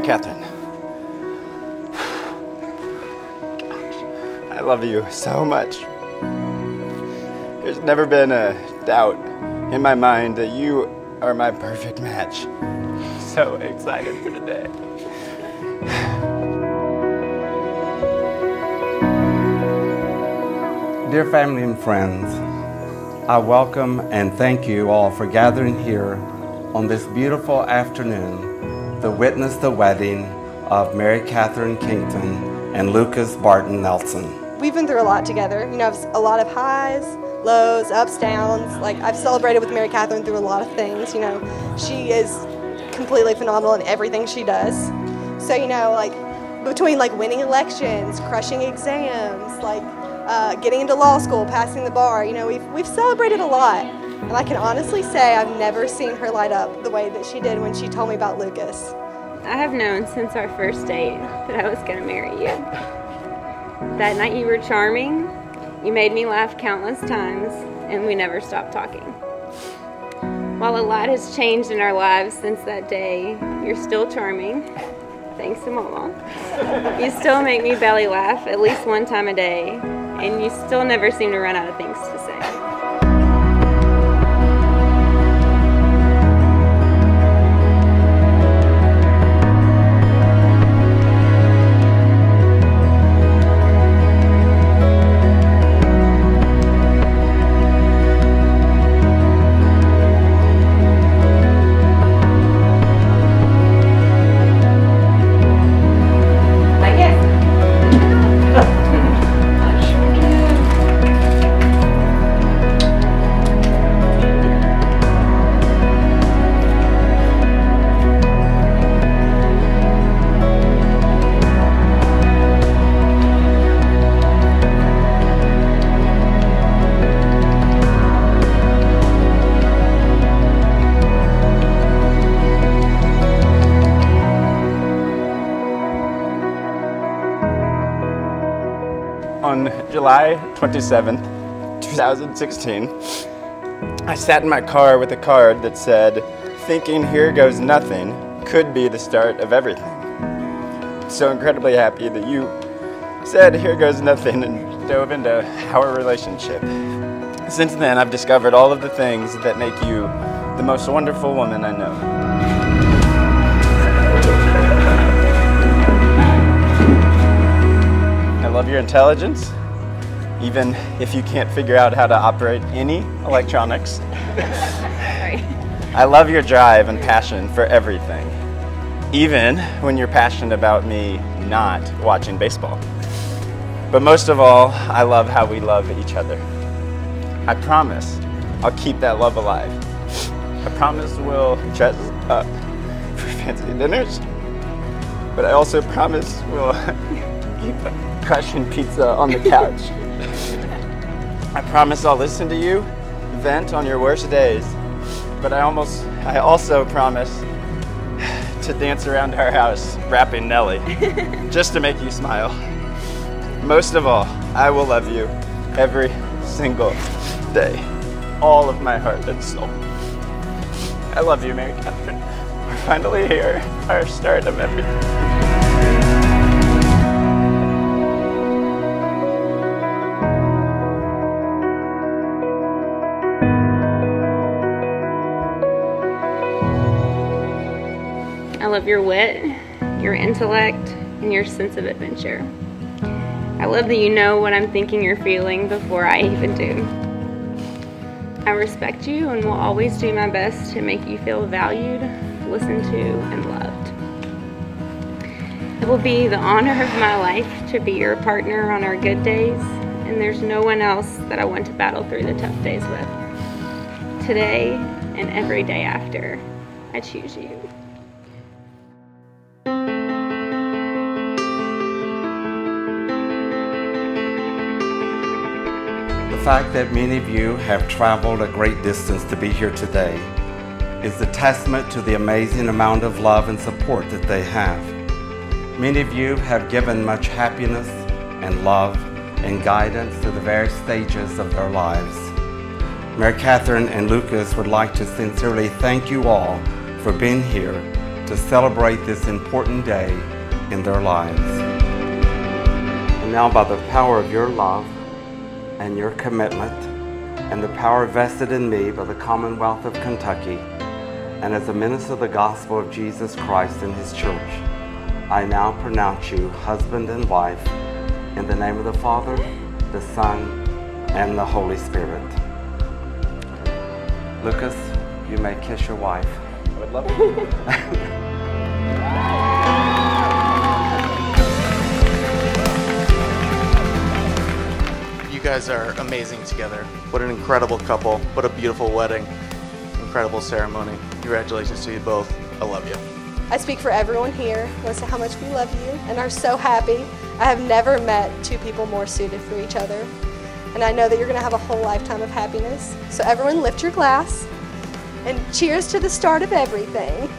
Katherine. I love you so much. There's never been a doubt in my mind that you are my perfect match. So excited for today. Dear family and friends, I welcome and thank you all for gathering here on this beautiful afternoon to witness the wedding of Mary Katherine Kington and Lucas Barton Nelson. We've been through a lot together. You know, a lot of highs, lows, ups, downs. Like, I've celebrated with Mary Katherine through a lot of things. You know, she is completely phenomenal in everything she does. So, you know, like, between like winning elections, crushing exams, like getting into law school, passing the bar, you know, we've celebrated a lot. And I can honestly say I've never seen her light up the way that she did when she told me about Lucas. I have known since our first date that I was going to marry you. That night you were charming, you made me laugh countless times, and we never stopped talking. While a lot has changed in our lives since that day, you're still charming, thanks to Mama. You still make me belly laugh at least one time a day, and you still never seem to run out of things to say. On July 27th, 2016, I sat in my car with a card that said, "Thinking here goes nothing could be the start of everything." So incredibly happy that you said here goes nothing and dove into our relationship. Since then, I've discovered all of the things that make you the most wonderful woman I know. I love your intelligence, even if you can't figure out how to operate any electronics. I love your drive and passion for everything, even when you're passionate about me not watching baseball. But most of all, I love how we love each other. I promise I'll keep that love alive. I promise we'll dress up for fancy dinners, but I also promise we'll keep crushing pizza on the couch. I promise I'll listen to you vent on your worst days, but I also promise to dance around our house rapping Nelly just to make you smile. Most of all, I will love you every single day, all of my heart and soul. I love you, Mary Katherine. We're finally here, our start of everything. I love your wit, your intellect, and your sense of adventure. I love that you know what I'm thinking or feeling before I even do. I respect you and will always do my best to make you feel valued, listened to, and loved. It will be the honor of my life to be your partner on our good days, and there's no one else that I want to battle through the tough days with. Today and every day after, I choose you. The fact that many of you have traveled a great distance to be here today is a testament to the amazing amount of love and support that they have. Many of you have given much happiness and love and guidance through the various stages of their lives. Mary Katherine and Lucas would like to sincerely thank you all for being here to celebrate this important day in their lives. And now, by the power of your love and your commitment and the power vested in me by the Commonwealth of Kentucky, and as a minister of the gospel of Jesus Christ and his church, I now pronounce you husband and wife in the name of the Father, the Son, and the Holy Spirit. Lucas, you may kiss your wife. I would love to. You guys are amazing together. What an incredible couple. What a beautiful wedding. Incredible ceremony. Congratulations to you both. I love you. I speak for everyone here. I want to say how much we love you and are so happy. I have never met two people more suited for each other. And I know that you're going to have a whole lifetime of happiness. So everyone lift your glass and cheers to the start of everything.